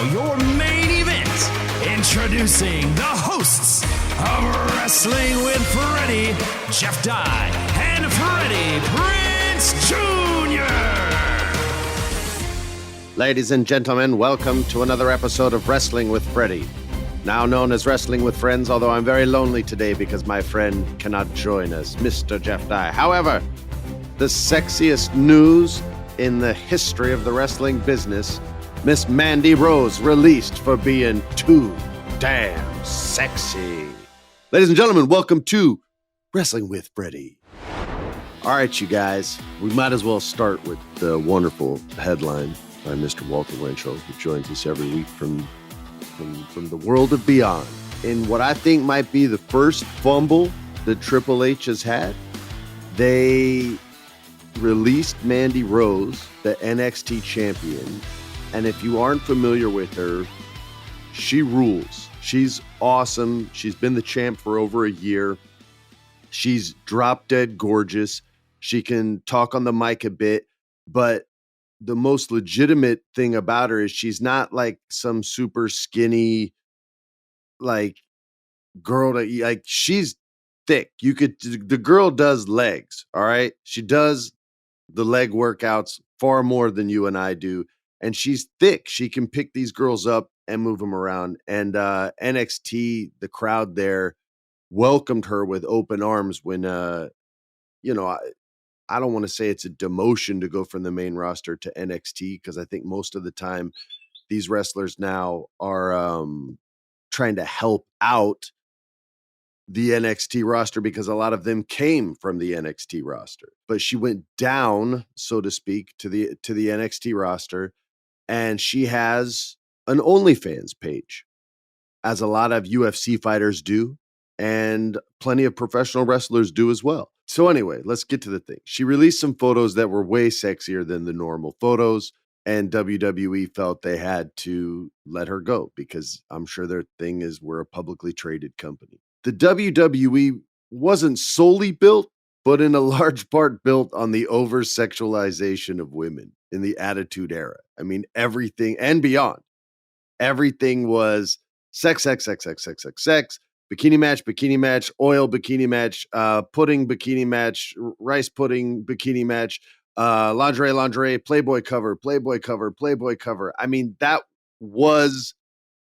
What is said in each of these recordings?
your main event. Introducing the hosts of Wrestling with Freddie, Jeff Dye, and Freddie Prinze Jr. Ladies and gentlemen, welcome to another episode of Wrestling with Freddie, now known as Wrestling with Friends, although I'm very lonely today because my friend cannot join us, Mr. Jeff Dye. However, the sexiest news in the history of the wrestling business, Miss Mandy Rose released for being too damn sexy. Ladies and gentlemen, welcome to Wrestling with Freddie. All right, you guys, we might as well start with the wonderful headline by Mr. Walter Winchell, who joins us every week from the world of beyond. In what I think might be the first fumble that Triple H has had, they released Mandy Rose, the NXT champion. And if you aren't familiar with her, she rules. She's awesome. She's been the champ for over a year. She's drop dead gorgeous. She can talk on the mic a bit, but the most legitimate thing about her is she's not like some super skinny, like girl that like she's thick. The girl does legs. All right. She does the leg workouts far more than you and I do. And she's thick. She can pick these girls up and move them around. And NXT, the crowd there welcomed her with open arms when, I don't want to say it's a demotion to go from the main roster to NXT, because I think most of the time these wrestlers now are trying to help out the NXT roster because a lot of them came from the NXT roster. But she went down, so to speak, to the NXT roster, and she has an OnlyFans page, as a lot of UFC fighters do, and plenty of professional wrestlers do as well. So anyway, let's get to the thing. She released some photos that were way sexier than the normal photos, and WWE felt they had to let her go because I'm sure their thing is we're a publicly traded company. The WWE wasn't solely built, but in a large part built on the over-sexualization of women in the Attitude Era. I mean, everything and beyond. Everything was sex, sex, sex, sex, sex, sex, sex, bikini match, oil bikini match, pudding bikini match, rice pudding bikini match, lingerie, Playboy cover. I mean, that was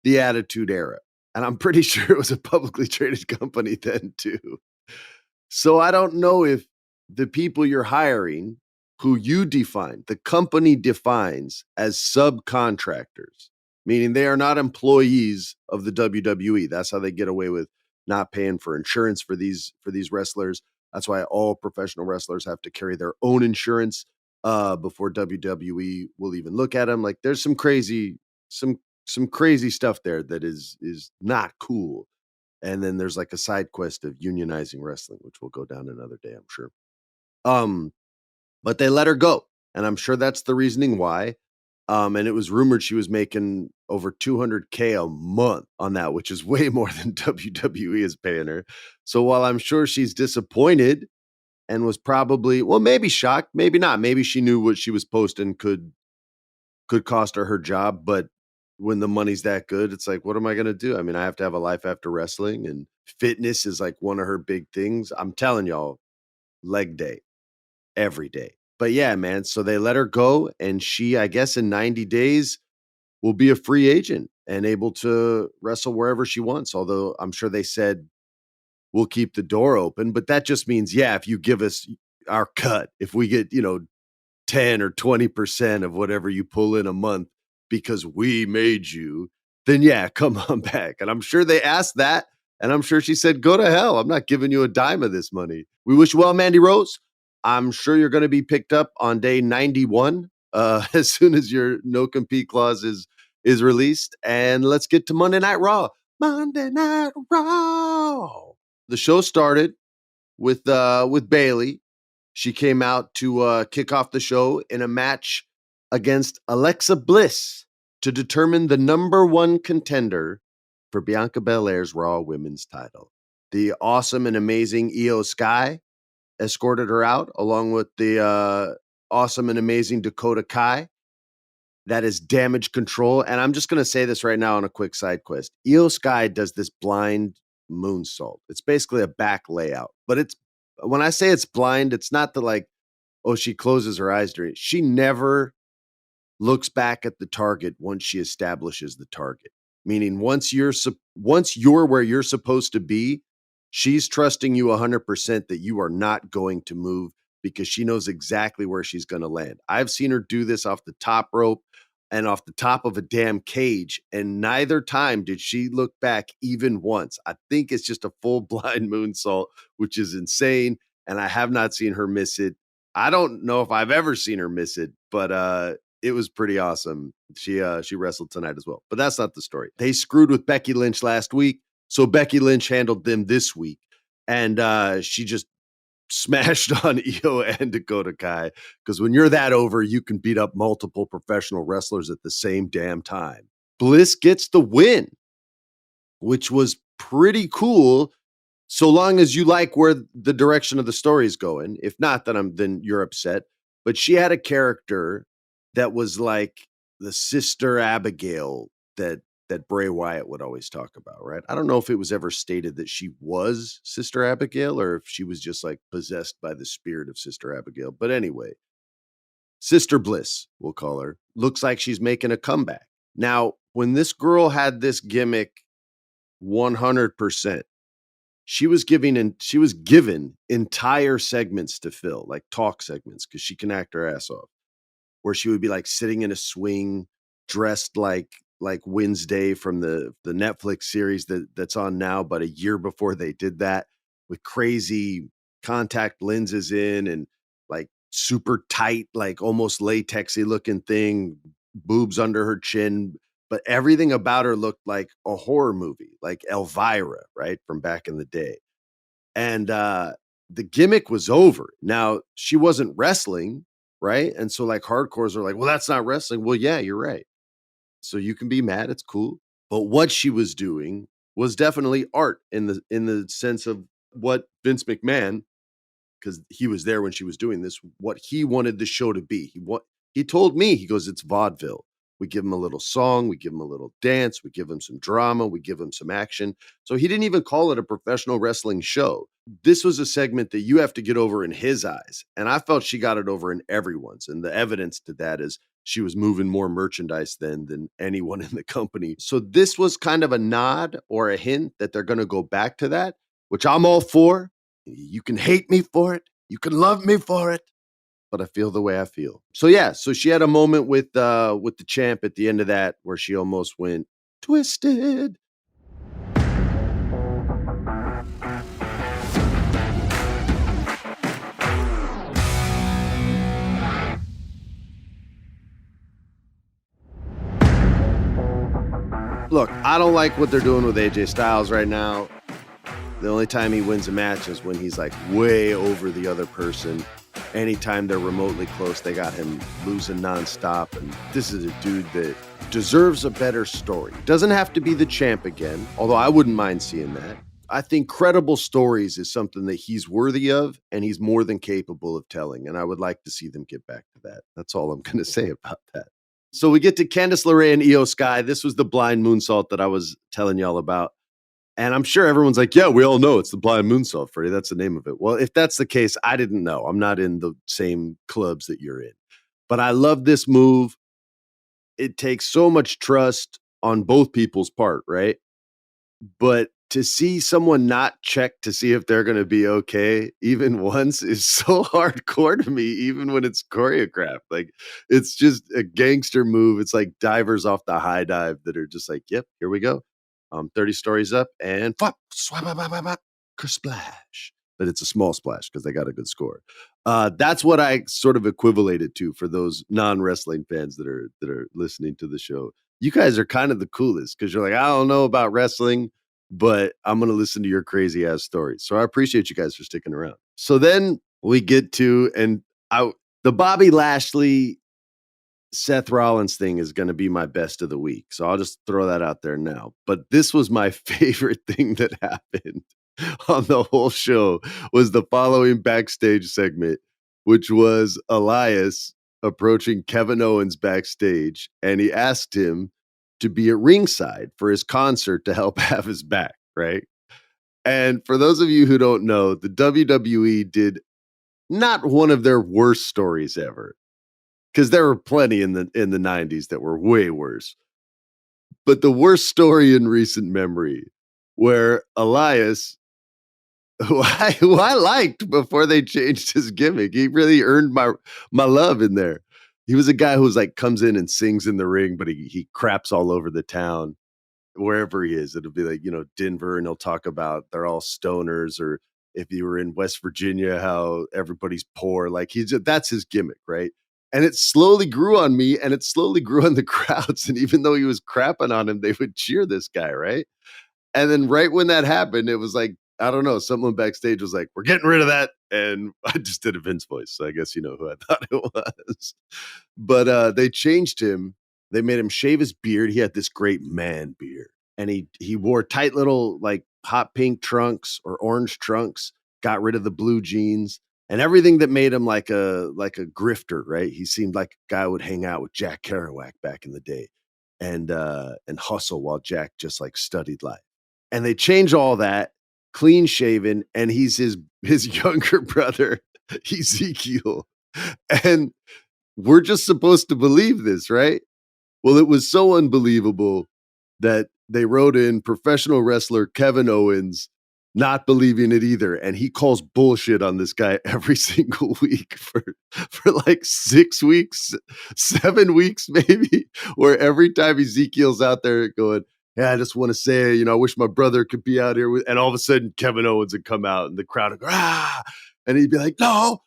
the Attitude Era. And I'm pretty sure it was a publicly traded company then too. So I don't know if the people you're hiring, who you define, the company defines as subcontractors, meaning they are not employees of the WWE. That's how they get away with not paying for insurance for these wrestlers. That's why all professional wrestlers have to carry their own insurance before WWE will even look at them. Like there's some crazy stuff there that is not cool. And then there's like a side quest of unionizing wrestling, which will go down another day, I'm sure. But they let her go, and I'm sure that's the reasoning why. And it was rumored she was making over $200K a month on that, which is way more than WWE is paying her. So while I'm sure she's disappointed and was probably, well, maybe shocked, maybe not. Maybe she knew what she was posting could cost her job, but when the money's that good, it's like, what am I going to do? I mean, I have to have a life after wrestling, and fitness is like one of her big things. I'm telling y'all, leg day every day. But yeah, man, so they let her go, and she, I guess in 90 days will be a free agent and able to wrestle wherever she wants. Although I'm sure they said we'll keep the door open, but that just means, yeah, if you give us our cut, if we get, 10 or 20% of whatever you pull in a month because we made you, then yeah, come on back. And I'm sure they asked that, and I'm sure she said, go to hell. I'm not giving you a dime of this money. We wish you well, Mandy Rose. I'm sure you're going to be picked up on day 91 as soon as your no-compete clause is released. And let's get to Monday Night Raw. Monday Night Raw. The show started with Bayley. She came out to kick off the show in a match against Alexa Bliss to determine the number one contender for Bianca Belair's Raw Women's title. The awesome and amazing Io Sky escorted her out, along with the awesome and amazing Dakota Kai. that is damage control. And I'm just going to say this right now on a quick side quest. Io Sky does this blind moonsault. It's basically a back layout, but it's when I say it's blind, it's not the like, oh, she closes her eyes during it. She never looks back at the target once she establishes the target. Meaning once you're where you're supposed to be, she's trusting you 100% that you are not going to move because she knows exactly where she's going to land. I've seen her do this off the top rope and off the top of a damn cage, and neither time did she look back even once. I think it's just a full blind moonsault, which is insane, and I have not seen her miss it. I don't know if I've ever seen her miss it, but it was pretty awesome. She wrestled tonight as well, but that's not the story. They screwed with Becky Lynch last week, so Becky Lynch handled them this week, and she just smashed on Io and Dakota Kai, because when you're that over, you can beat up multiple professional wrestlers at the same damn time. Bliss gets the win, which was pretty cool, so long as you like where the direction of the story is going. If not, then you're upset. But she had a character that was like the sister Abigail that Bray Wyatt would always talk about, right? I don't know if it was ever stated that she was Sister Abigail or if she was just like possessed by the spirit of Sister Abigail. But anyway, Sister Bliss, we'll call her, looks like she's making a comeback. Now, when this girl had this gimmick 100%, she was given entire segments to fill, like talk segments, because she can act her ass off, where she would be like sitting in a swing, dressed like Wednesday from the Netflix series that's on now, but a year before they did that, with crazy contact lenses in and like super tight, like almost latexy looking thing, boobs under her chin. But everything about her looked like a horror movie, like Elvira, right? From back in the day. And the gimmick was over. Now, she wasn't wrestling, right? And so like hardcores are like, well, that's not wrestling. Well, yeah, you're right. So you can be mad, it's cool. But what she was doing was definitely art in the sense of what Vince McMahon, because he was there when she was doing this, what he wanted the show to be. He told me, he goes, it's vaudeville. We give him a little song, we give him a little dance, we give him some drama, we give him some action. So he didn't even call it a professional wrestling show. This was a segment that you have to get over in his eyes. And I felt she got it over in everyone's. And the evidence to that is she was moving more merchandise than anyone in the company. So this was kind of a nod or a hint that they're going to go back to that, which I'm all for. You can hate me for it. You can love me for it. But I feel the way I feel. So yeah, so she had a moment with the champ at the end of that where she almost went twisted. Look, I don't like what they're doing with AJ Styles right now. The only time he wins a match is when he's like way over the other person. Anytime they're remotely close, they got him losing nonstop. And this is a dude that deserves a better story. Doesn't have to be the champ again, although I wouldn't mind seeing that. I think credible stories is something that he's worthy of, and he's more than capable of telling. And I would like to see them get back to that. That's all I'm going to say about that. So we get to Candice LeRae and Io Sky. This was the blind moonsault that I was telling y'all about. And I'm sure everyone's like, yeah, we all know it's the blind moonsault, Freddie. That's the name of it. Well, if that's the case, I didn't know. I'm not in the same clubs that you're in. But I love this move. It takes so much trust on both people's part, right? But to see someone not check to see if they're going to be okay even once is so hardcore to me, even when it's choreographed. Like, it's just a gangster move. It's like divers off the high dive that are just like, yep, here we go. 30 stories up and flop, swap, splash. But it's a small splash because they got a good score. That's what I sort of equivalated to for those non-wrestling fans that are listening to the show. You guys are kind of the coolest because you're like, I don't know about wrestling, but I'm going to listen to your crazy ass stories. So I appreciate you guys for sticking around. So then we get to, the Bobby Lashley Seth Rollins thing is going to be my best of the week. So I'll just throw that out there now. But this was my favorite thing that happened on the whole show was the following backstage segment, which was Elias approaching Kevin Owens backstage, and he asked him to be at ringside for his concert to help have his back, right? And for those of you who don't know, the WWE did not one of their worst stories ever, because there were plenty in the 90s that were way worse. But the worst story in recent memory, where Elias, who I liked before they changed his gimmick, he really earned my love in there. He was a guy who was like comes in and sings in the ring, but he craps all over the town. Wherever he is, it'll be like, Denver, and he'll talk about they're all stoners, or if you were in West Virginia, how everybody's poor. Like that's his gimmick, right? And it slowly grew on me, and it slowly grew on the crowds. And even though he was crapping on him, they would cheer this guy, right? And then right when that happened, it was like, I don't know, someone backstage was like, we're getting rid of that. And I just did a Vince voice. So I guess you know who I thought it was. But they changed him. They made him shave his beard. He had this great man beard. And he wore tight little like hot pink trunks or orange trunks, got rid of the blue jeans and everything that made him like a grifter, right? He seemed like a guy who would hang out with Jack Kerouac back in the day and hustle while Jack just like studied life. And they change all that, clean shaven, and he's his younger brother, Ezekiel. And we're just supposed to believe this, right? Well, it was so unbelievable that they wrote in professional wrestler Kevin Owens not believing it either. And he calls bullshit on this guy every single week for like 6 weeks, 7 weeks, maybe, where every time Ezekiel's out there going, yeah, I just want to say, I wish my brother could be out here with, and all of a sudden Kevin Owens would come out and the crowd would go, ah, and he'd be like, no,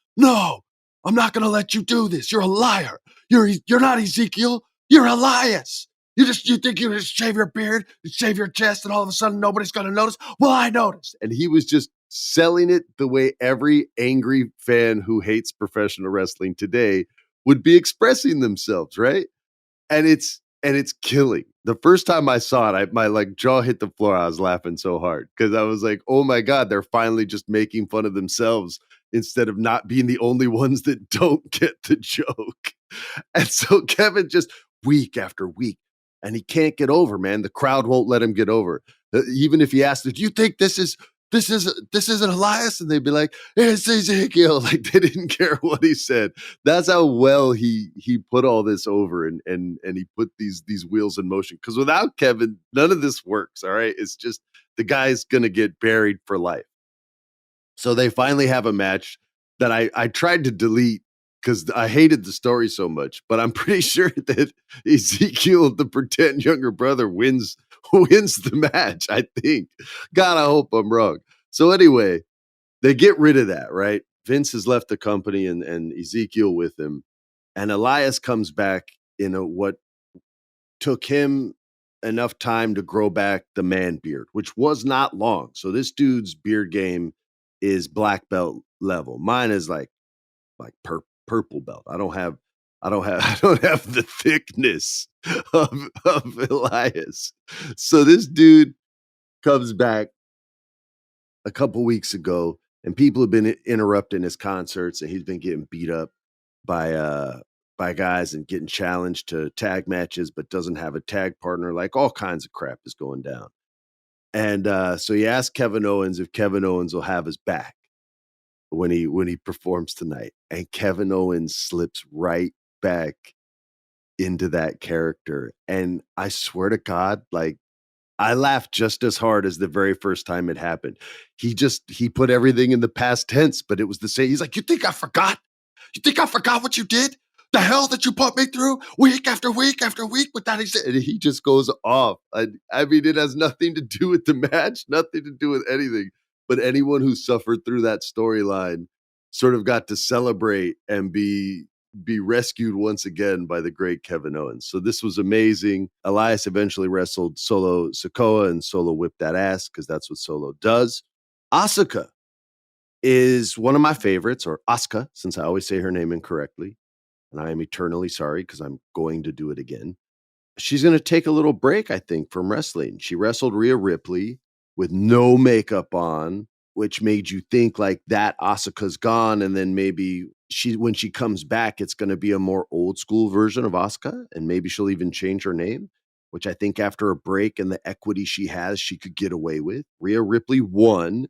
I'm not going to let you do this. You're a liar. You're not Ezekiel. You're Elias. You think you just shave your beard, shave your chest, and all of a sudden nobody's going to notice? Well, I noticed. And he was just selling it the way every angry fan who hates professional wrestling today would be expressing themselves, right? And it's killing. The first time I saw it, my like jaw hit the floor. I was laughing so hard because I was like, oh my God, they're finally just making fun of themselves instead of not being the only ones that don't get the joke. And so Kevin just week after week, and he can't get over, man. The crowd won't let him get over. Even if he asked, do you think this isn't Elias? And they'd be like, it's Ezekiel. Like they didn't care what he said. That's how well he put all this over and he put these wheels in motion. Because without Kevin, none of this works. All right. It's just the guy's gonna get buried for life. So they finally have a match that I tried to delete because I hated the story so much, but I'm pretty sure that Ezekiel, the pretend younger brother, wins the match, I think. God, I hope I'm wrong. So anyway, they get rid of that, right? Vince has left the company and Ezekiel with him. And Elias comes back in what took him enough time to grow back the man beard, which was not long. So this dude's beard game is black belt level. Mine is like purple belt. I don't have the thickness of Elias. So this dude comes back a couple weeks ago, and people have been interrupting his concerts, and he's been getting beat up by guys and getting challenged to tag matches, but doesn't have a tag partner. Like all kinds of crap is going down. And so he asked Kevin Owens if Kevin Owens will have his back when he performs tonight, and Kevin Owens slips right back into that character. And I swear to God, like I laughed just as hard as the very first time it happened. He put everything in the past tense, but it was the same. He's like, you think I forgot? You think I forgot what you did? The hell that you put me through week after week after week with that. And he just goes off. I mean, it has nothing to do with the match, nothing to do with anything. But anyone who suffered through that storyline sort of got to celebrate and be rescued once again by the great Kevin Owens. So this was amazing. Elias eventually wrestled Solo Sikoa, and Solo whipped that ass because that's what Solo does. Asuka is one of my favorites, or Asuka, since I always say her name incorrectly. And I am eternally sorry because I'm going to do it again. She's going to take a little break, I think, from wrestling. She wrestled Rhea Ripley with no makeup on which made you think like that Asuka's gone. And then maybe when she comes back, it's going to be a more old school version of Asuka. And maybe she'll even change her name, which I think after a break and the equity she has, she could get away with. Rhea Ripley won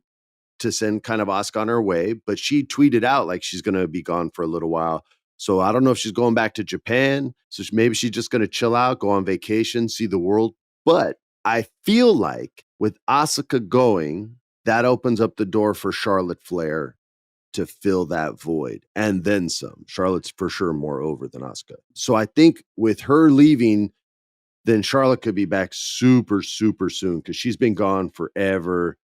to send kind of Asuka on her way, but she tweeted out like she's going to be gone for a little while. So I don't know if she's going back to Japan. So maybe she's just going to chill out, go on vacation, see the world. But I feel like with Asuka going, that opens up the door for Charlotte Flair to fill that void and then some. Charlotte's for sure more over than Asuka. So I think with her leaving, then Charlotte could be back super, super soon because she's been gone forever.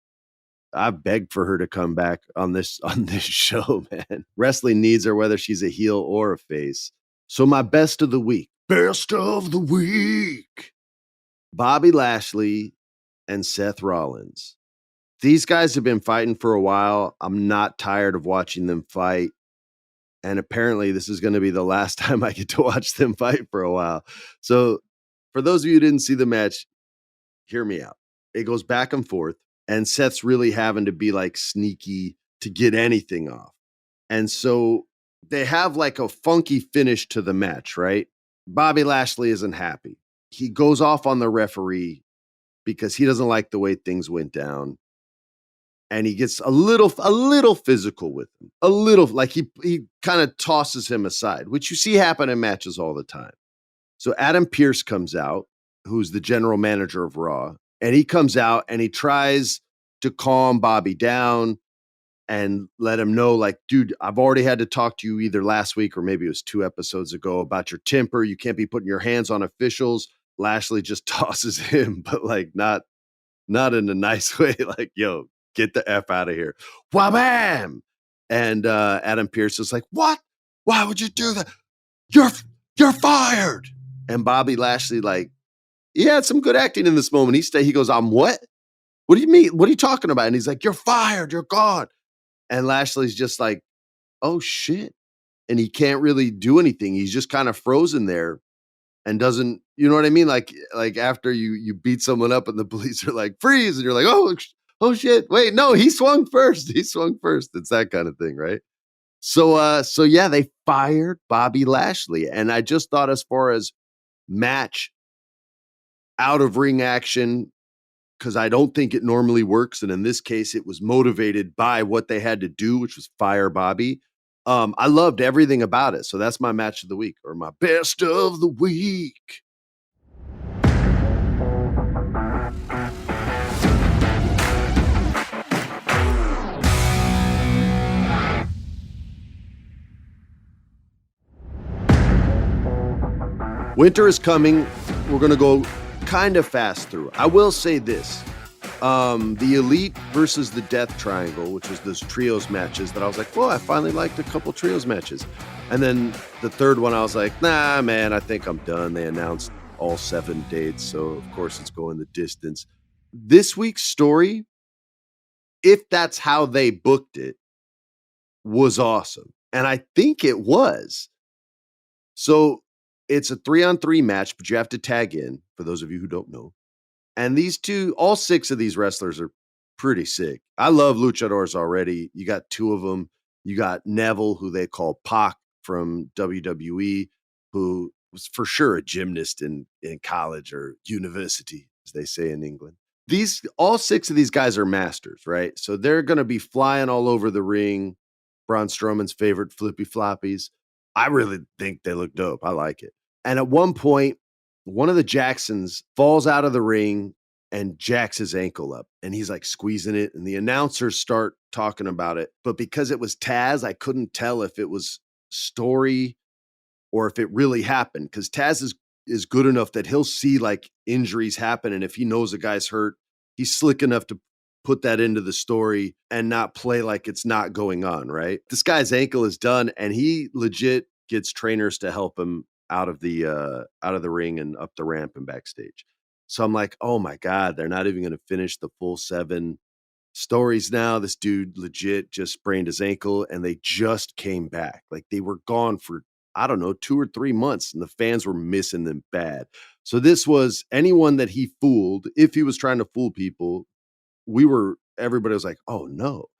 I begged for her to come back on this show, man. Wrestling needs her, whether she's a heel or a face. So my best of the week. Best of the week. Bobby Lashley and Seth Rollins. These guys have been fighting for a while. I'm not tired of watching them fight. And apparently this is going to be the last time I get to watch them fight for a while. So for those of you who didn't see the match, hear me out. It goes back and forth. And Seth's really having to be like sneaky to get anything off. And so they have like a funky finish to the match, right? Bobby Lashley isn't happy. He goes off on the referee because he doesn't like the way things went down. And he gets a little physical with him. A little, like he kind of tosses him aside, which you see happen in matches all the time. So Adam Pearce comes out, who's the general manager of Raw. And he comes out and he tries to calm Bobby down and let him know, like, dude, I've already had to talk to you either last week or maybe it was 2 episodes ago about your temper. You can't be putting your hands on officials. Lashley just tosses him, but like not in a nice way. Like, yo, get the F out of here. Wham! And Adam Pearce is like, what? Why would you do that? You're fired. And Bobby Lashley, like, he had some good acting in this moment. He goes, I'm what? What do you mean? What are you talking about? And he's like, you're fired. You're gone. And Lashley's just like, oh, shit. And he can't really do anything. He's just kind of frozen there and doesn't, you know what I mean? Like after you beat someone up and the police are like, freeze. And you're like, oh, shit. Wait, no, he swung first. It's that kind of thing, right? So yeah, they fired Bobby Lashley. And I just thought as far as match out of ring action, because I don't think it normally works. And in this case, it was motivated by what they had to do, which was fire Bobby. I loved everything about it. So that's my match of the week, or my best of the week. Winter is coming. We're going to go kind of fast through. I will say this. The Elite versus the Death Triangle, which was those trios matches that I was like, well, I finally liked a couple trios matches. And then the third one, I was like, nah, man, I think I'm done. They announced all 7 dates. So, of course, it's going the distance. This week's story, if that's how they booked it, was awesome. And I think it was. So it's a 3-on-3 match, but you have to tag in, for those of you who don't know. And all 6 of these wrestlers are pretty sick. I love luchadors already. You got 2 of them. You got Neville, who they call Pac from WWE, who was for sure a gymnast in college or university, as they say in England. All 6 of these guys are masters, right? So they're going to be flying all over the ring. Braun Strowman's favorite flippy floppies. I really think they look dope. I like it. And at one point, one of the Jacksons falls out of the ring and jacks his ankle up. And he's like squeezing it. And the announcers start talking about it. But because it was Taz, I couldn't tell if it was story or if it really happened. Because Taz is good enough that he'll see like injuries happen. And if he knows a guy's hurt, he's slick enough to put that into the story and not play like it's not going on, right? This guy's ankle is done. And he legit gets trainers to help him out of the ring and up the ramp and backstage. So I'm like, oh my God, they're not even going to finish the full 7 stories now. This dude legit just sprained his ankle and they just came back. Like they were gone for, I don't know, 2 or 3 months and the fans were missing them bad. So this was anyone that he fooled. If he was trying to fool people, everybody was like, oh no.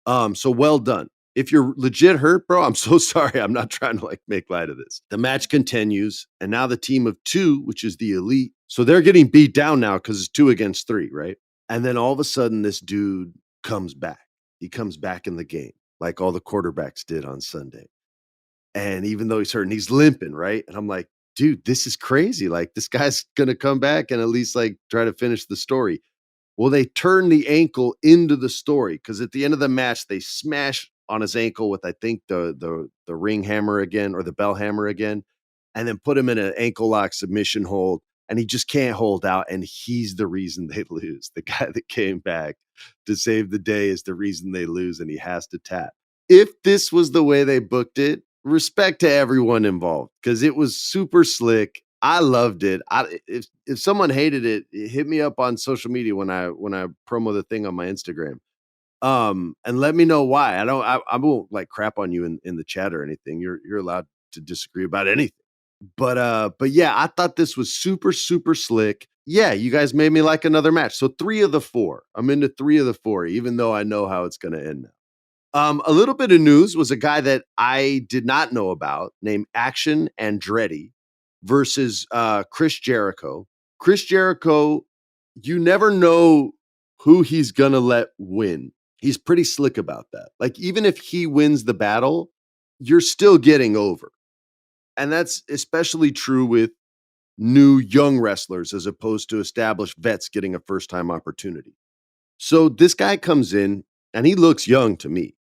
So well done. If you're legit hurt, bro, I'm so sorry. I'm not trying to make light of this. The match continues, and now the team of two, which is the Elite, so they're getting beat down now because it's 2 against 3, right? And then all of a sudden, this dude comes back. He comes back in the game, like all the quarterbacks did on Sunday. And even though he's hurt and he's limping, right? And I'm like, dude, this is crazy. Like, this guy's gonna come back and at least try to finish the story. Well, they turn the ankle into the story because at the end of the match, they smash on his ankle with, I think, the ring hammer again or the bell hammer again, and then put him in an ankle lock submission hold, and he just can't hold out, and he's the reason they lose. The guy that came back to save the day is the reason they lose, and he has to tap. If this was the way they booked it, respect to everyone involved because it was super slick. I loved it. If someone hated it, hit me up on social media when I promo the thing on my Instagram. And let me know why. I won't crap on you in the chat or anything. You're allowed to disagree about anything. But yeah, I thought this was super, super slick. Yeah, you guys made me like another match. So 3 of the 4. I'm into 3 of the 4, even though I know how it's gonna end now. A little bit of news was a guy that I did not know about named Action Andretti versus Chris Jericho. Chris Jericho, you never know who he's going to let win. He's pretty slick about that. Like, even if he wins the battle, you're still getting over. And that's especially true with new young wrestlers as opposed to established vets getting a first-time opportunity. So this guy comes in, and he looks young to me.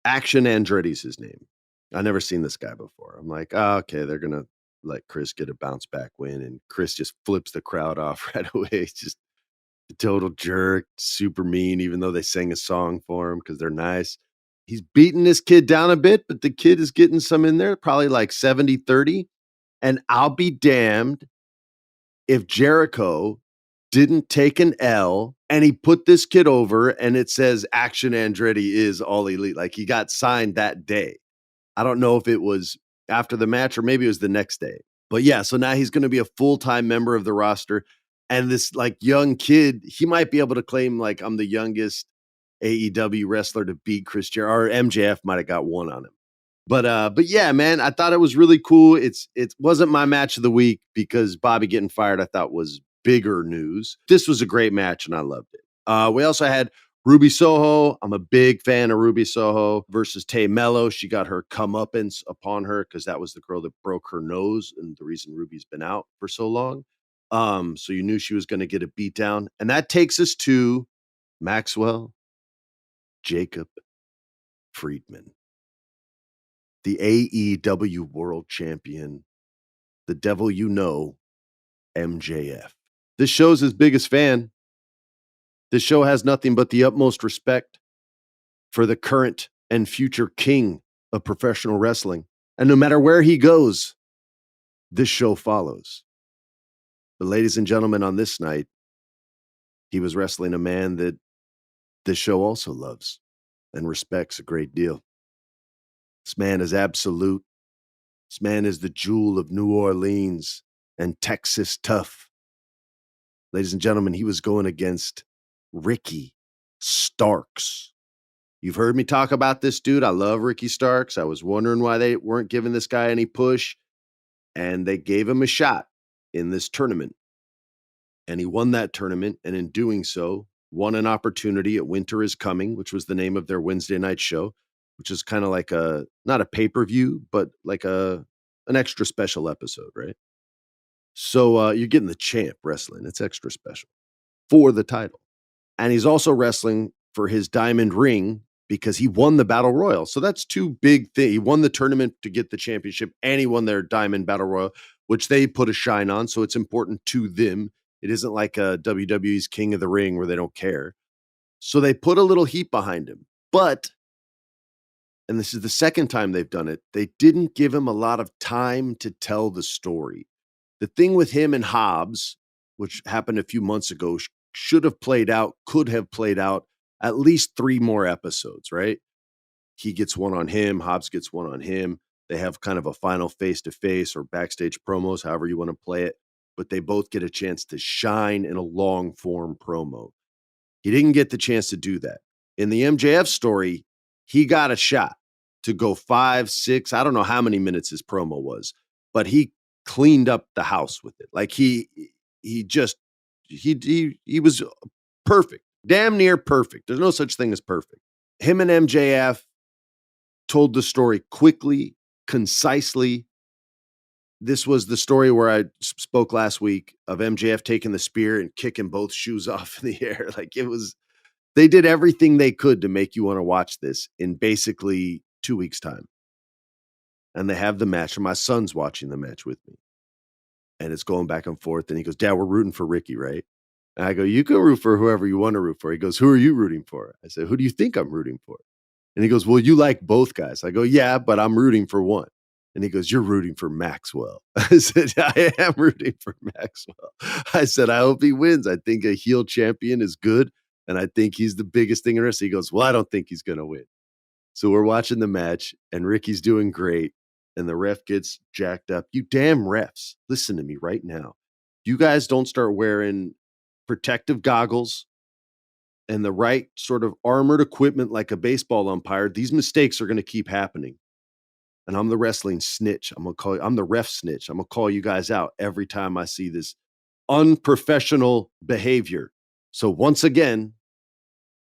Action Andretti's his name. I never seen this guy before. I'm like, oh, okay, they're gonna let Chris get a bounce back win, and Chris just flips the crowd off right away. He's just a total jerk, super mean, even though they sang a song for him because they're nice. He's beating this kid down a bit, but the kid is getting some in there, probably like 70-30. And I'll be damned if Jericho didn't take an L and he put this kid over and it says Action Andretti is All Elite. Like, he got signed that day. I don't know if it was after the match or maybe it was the next day. But yeah, so now he's going to be a full-time member of the roster. And this young kid, he might be able to claim I'm the youngest AEW wrestler to beat Chris Jericho, or MJF might have got one on him. But yeah, man, I thought it was really cool. It wasn't my match of the week because Bobby getting fired I thought was bigger news. This was a great match and I loved it. We also had Ruby Soho. I'm a big fan of Ruby Soho versus Tay Mello. She got her comeuppance upon her because that was the girl that broke her nose and the reason Ruby's been out for so long. So you knew she was going to get a beatdown. And that takes us to Maxwell Jacob Friedman, the AEW World Champion, the devil you know, MJF. This show's his biggest fan. This show has nothing but the utmost respect for the current and future king of professional wrestling. And no matter where he goes, this show follows. But ladies and gentlemen, on this night, he was wrestling a man that this show also loves and respects a great deal. This man is absolute. This man is the jewel of New Orleans and Texas tough. Ladies and gentlemen, he was going against Ricky Starks. You've heard me talk about this dude. I love Ricky Starks. I was wondering why they weren't giving this guy any push, and they gave him a shot in this tournament. And he won that tournament, and in doing so, won an opportunity at Winter is Coming, which was the name of their Wednesday night show, which is kind of like not a pay-per-view, but like an extra special episode, right? So you're getting the champ wrestling. It's extra special for the title. And he's also wrestling for his diamond ring because he won the Battle Royal. So that's 2 big things. He won the tournament to get the championship, and he won their Diamond Battle Royal, which they put a shine on. So it's important to them. It isn't like a WWE's King of the Ring where they don't care. So they put a little heat behind him. But, and this is the second time they've done it, they didn't give him a lot of time to tell the story. The thing with him and Hobbs, which happened a few months ago, should have played out, could have played out at least 3 more episodes, right? He gets one on him, Hobbs gets one on him. They have kind of a final face-to-face or backstage promos, however you want to play it, but they both get a chance to shine in a long-form promo. He didn't get the chance to do that. In the MJF story, he got a shot to go 5, 6, I don't know how many minutes his promo was, but he cleaned up the house with it. Like he was perfect, damn near perfect. There's no such thing as perfect. Him and MJF told the story quickly, concisely. This was the story where I spoke last week of MJF taking the spear and kicking both shoes off in the air. Like they did everything they could to make you want to watch this in basically 2 weeks' time. And they have the match, and my son's watching the match with me. And it's going back and forth. And he goes, Dad, we're rooting for Ricky, right? And I go, you can root for whoever you want to root for. He goes, who are you rooting for? I said, who do you think I'm rooting for? And he goes, well, you like both guys. I go, yeah, but I'm rooting for one. And he goes, you're rooting for Maxwell. I said, I am rooting for Maxwell. I said, I hope he wins. I think a heel champion is good. And I think he's the biggest thing in wrestling. He goes, well, I don't think he's going to win. So we're watching the match, and Ricky's doing great. And the ref gets jacked up. You damn refs, listen to me right now. You guys don't start wearing protective goggles and the right sort of armored equipment like a baseball umpire, these mistakes are going to keep happening. And I'm the wrestling snitch. I'm the ref snitch. I'm going to call you guys out every time I see this unprofessional behavior. So once again,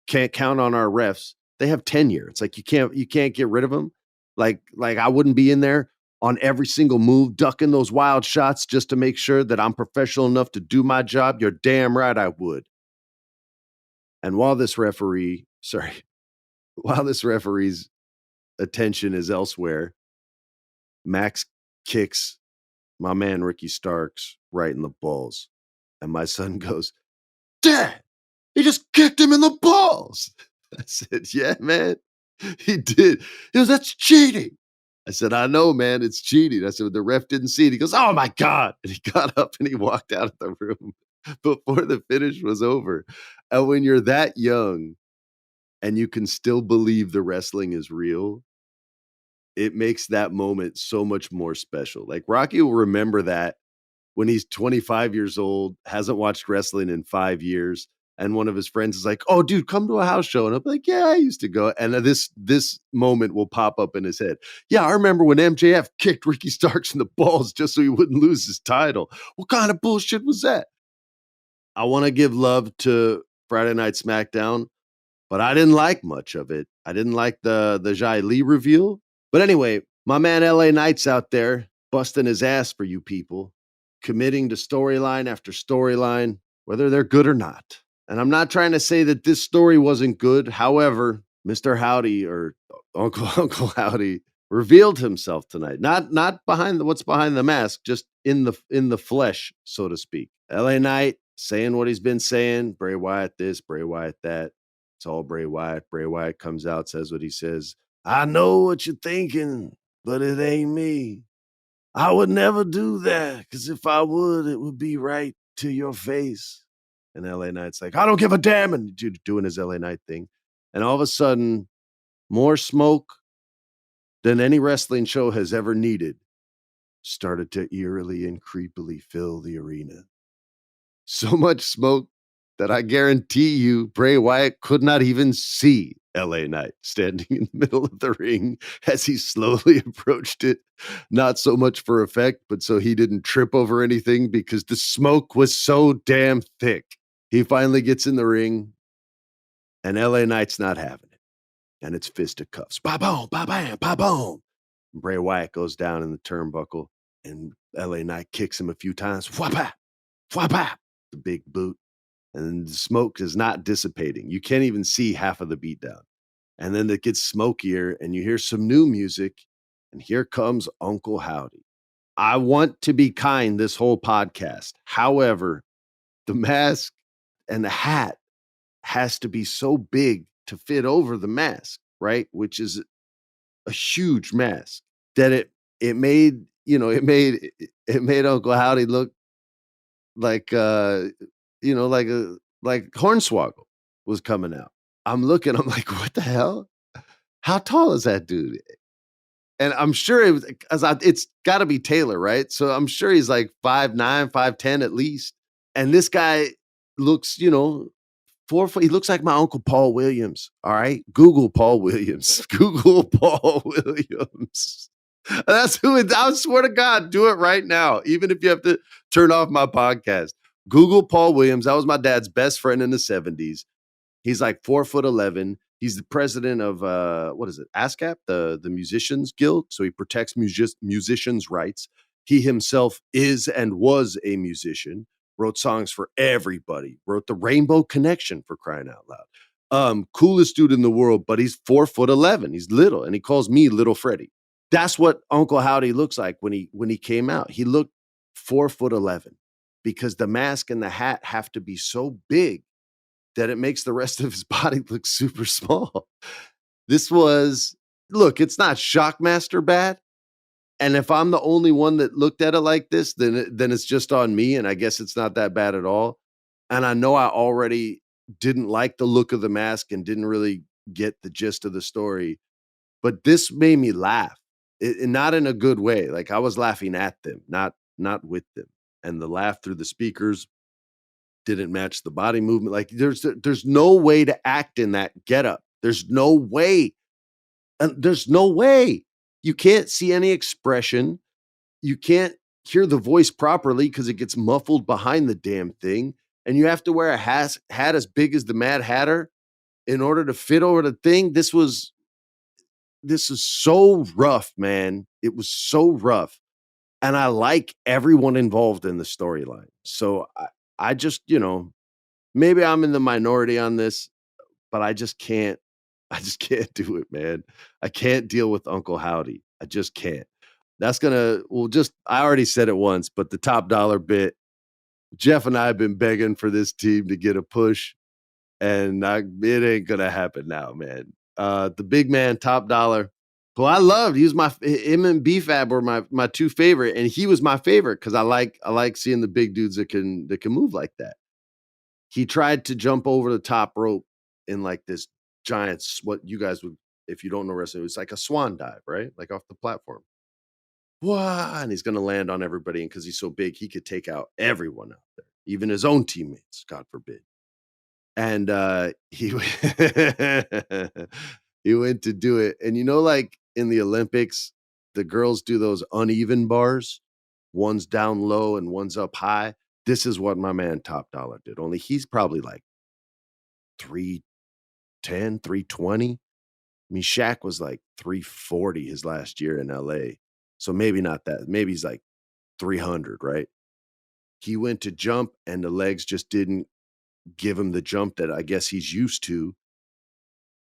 can't count on our refs. They have tenure. It's like you can't get rid of them. Like I wouldn't be in there on every single move, ducking those wild shots just to make sure that I'm professional enough to do my job. You're damn right I would. And while this referee's attention is elsewhere, Max kicks my man Ricky Starks right in the balls. And my son goes, Dad, he just kicked him in the balls. I said, yeah, man, he did. He goes, that's cheating. I said, I know, man, it's cheating. I said, the ref didn't see it. He goes, oh my God. And he got up and he walked out of the room before the finish was over. And when you're that young and you can still believe the wrestling is real, it makes that moment so much more special. Like Rocky will remember that when he's 25 years old, hasn't watched wrestling in 5 years. And one of his friends is like, oh, dude, come to a house show. And I'm like, yeah, I used to go. And this moment will pop up in his head. Yeah, I remember when MJF kicked Ricky Starks in the balls just so he wouldn't lose his title. What kind of bullshit was that? I want to give love to Friday Night SmackDown, but I didn't like much of it. I didn't like the Jai Lee reveal. But anyway, my man LA Knight's out there busting his ass for you people, committing to storyline after storyline, whether they're good or not. And I'm not trying to say that this story wasn't good. However, Mr. Howdy or Uncle Howdy revealed himself tonight. Not behind what's behind the mask, just in the flesh, so to speak. LA Knight saying what he's been saying. Bray Wyatt this, Bray Wyatt that. It's all Bray Wyatt. Bray Wyatt comes out, says what he says. I know what you're thinking, but it ain't me. I would never do that, because if I would, it would be right to your face. And LA Knight's like, I don't give a damn, and doing his LA Knight thing. And all of a sudden, more smoke than any wrestling show has ever needed started to eerily and creepily fill the arena. So much smoke that I guarantee you Bray Wyatt could not even see LA Knight standing in the middle of the ring as he slowly approached it. Not so much for effect, but so he didn't trip over anything because the smoke was so damn thick. He finally gets in the ring, and LA Knight's not having it. And it's fisticuffs. Ba-boom, ba-bam, ba-boom. Bray Wyatt goes down in the turnbuckle, and LA Knight kicks him a few times. Whap-a, whap-a, the big boot. And the smoke is not dissipating. You can't even see half of the beatdown. And then it gets smokier, and you hear some new music, and here comes Uncle Howdy. I want to be kind this whole podcast. However, the mask and the hat has to be so big to fit over the mask, right? Which is a huge mask that it made Uncle Howdy look like like Hornswoggle was coming out. I'm like, what the hell? How tall is that dude? And I'm sure it's got to be Taylor, right? So I'm sure he's like 5'9", 5'10" at least. And this guy looks, 4 foot. He looks like my Uncle Paul Williams. All right. Google Paul Williams. Google Paul Williams. That's who it, I swear to God, do it right now. Even if you have to turn off my podcast. Google Paul Williams. That was my dad's best friend in the 70s. He's like 4'11". He's the president of what is it? ASCAP, the Musicians Guild. So he protects musicians' rights. He himself is and was a musician. Wrote songs for everybody. Wrote the Rainbow Connection, for crying out loud. Coolest dude in the world, but he's 4'11". He's little, and he calls me Little Freddie. That's what Uncle Howdy looks like when he came out. He looked 4'11", because the mask and the hat have to be so big that it makes the rest of his body look super small. This was, look, it's not Shockmaster bad. And if I'm the only one that looked at it like this, then it's just on me. And I guess it's not that bad at all. And I know I already didn't like the look of the mask and didn't really get the gist of the story. But this made me laugh, not in a good way. Like I was laughing at them, not with them. And the laugh through the speakers didn't match the body movement. Like there's no way to act in that getup. There's no way. There's no way. You can't see any expression. You can't hear the voice properly because it gets muffled behind the damn thing. And you have to wear a hat as big as the Mad Hatter in order to fit over the thing. This is so rough, man. It was so rough. And I like everyone involved in the storyline. So I just, maybe I'm in the minority on this, but I just can't do it, man. I can't deal with Uncle Howdy. I just can't. That's I already said it once, but the top dollar bit, Jeff and I have been begging for this team to get a push, and it ain't going to happen now, man. The big man, Top Dollar, who I loved. Him and B-Fab were my two favorite, and he was my favorite because I like seeing the big dudes that can move like that. He tried to jump over the top rope in like this giant, what you guys would, if you don't know wrestling, it's like a swan dive, right? Like off the platform. Wow, and he's going to land on everybody, and because he's so big, he could take out everyone out there, even his own teammates, God forbid. And he he went to do it, and like in the Olympics, the girls do those uneven bars, one's down low and one's up high. This is what my man Top Dollar did. Only he's probably like 310, 320. I mean, Shaq was like 340 his last year in LA. So maybe not that. Maybe he's like 300, right? He went to jump and the legs just didn't give him the jump that I guess he's used to.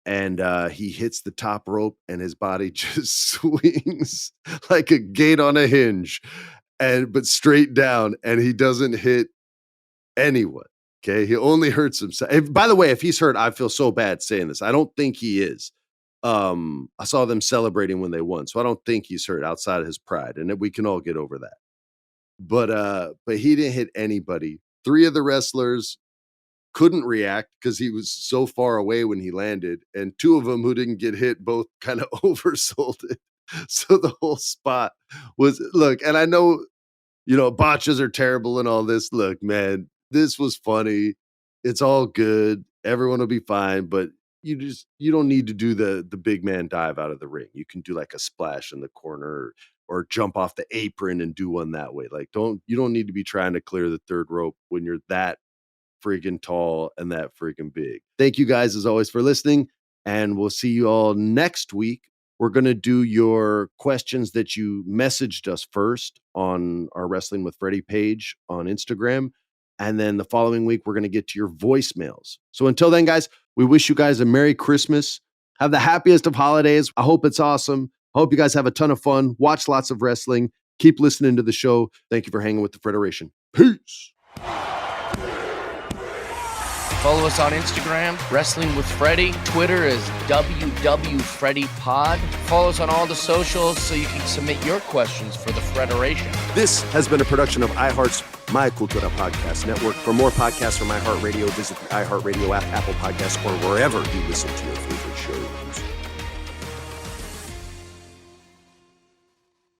And he hits the top rope and his body just swings like a gate on a hinge, but straight down, and he doesn't hit anyone. Okay. He only hurts himself. By the way, if he's hurt, I feel so bad saying this. I don't think he is. I saw them celebrating when they won, so I don't think he's hurt outside of his pride, and we can all get over that. But he didn't hit anybody. 3 of the wrestlers couldn't react because he was so far away when he landed, and 2 of them who didn't get hit both kind of oversold it. So the whole spot was, look, and I know, botches are terrible and all this. Look, man, this was funny. It's all good. Everyone will be fine, but you don't need to do the big man dive out of the ring. You can do like a splash in the corner or jump off the apron and do one that way. Like you don't need to be trying to clear the third rope when you're that freaking tall and that freaking big. Thank you guys as always for listening, and we'll see you all next week. We're going to do your questions that you messaged us first on our Wrestling with Freddie page on Instagram. And then the following week, we're going to get to your voicemails. So until then, guys, we wish you guys a Merry Christmas. Have the happiest of holidays. I hope it's awesome. I hope you guys have a ton of fun. Watch lots of wrestling. Keep listening to the show. Thank you for hanging with the Federation. Peace. Follow us on Instagram, Wrestling with Freddie. Twitter is WWFreddie Pod. Follow us on all the socials so you can submit your questions for the Federation. This has been a production of iHeart's My Cultura Podcast Network. For more podcasts from iHeartRadio, visit the iHeartRadio app, Apple Podcasts, or wherever you listen to your favorite shows.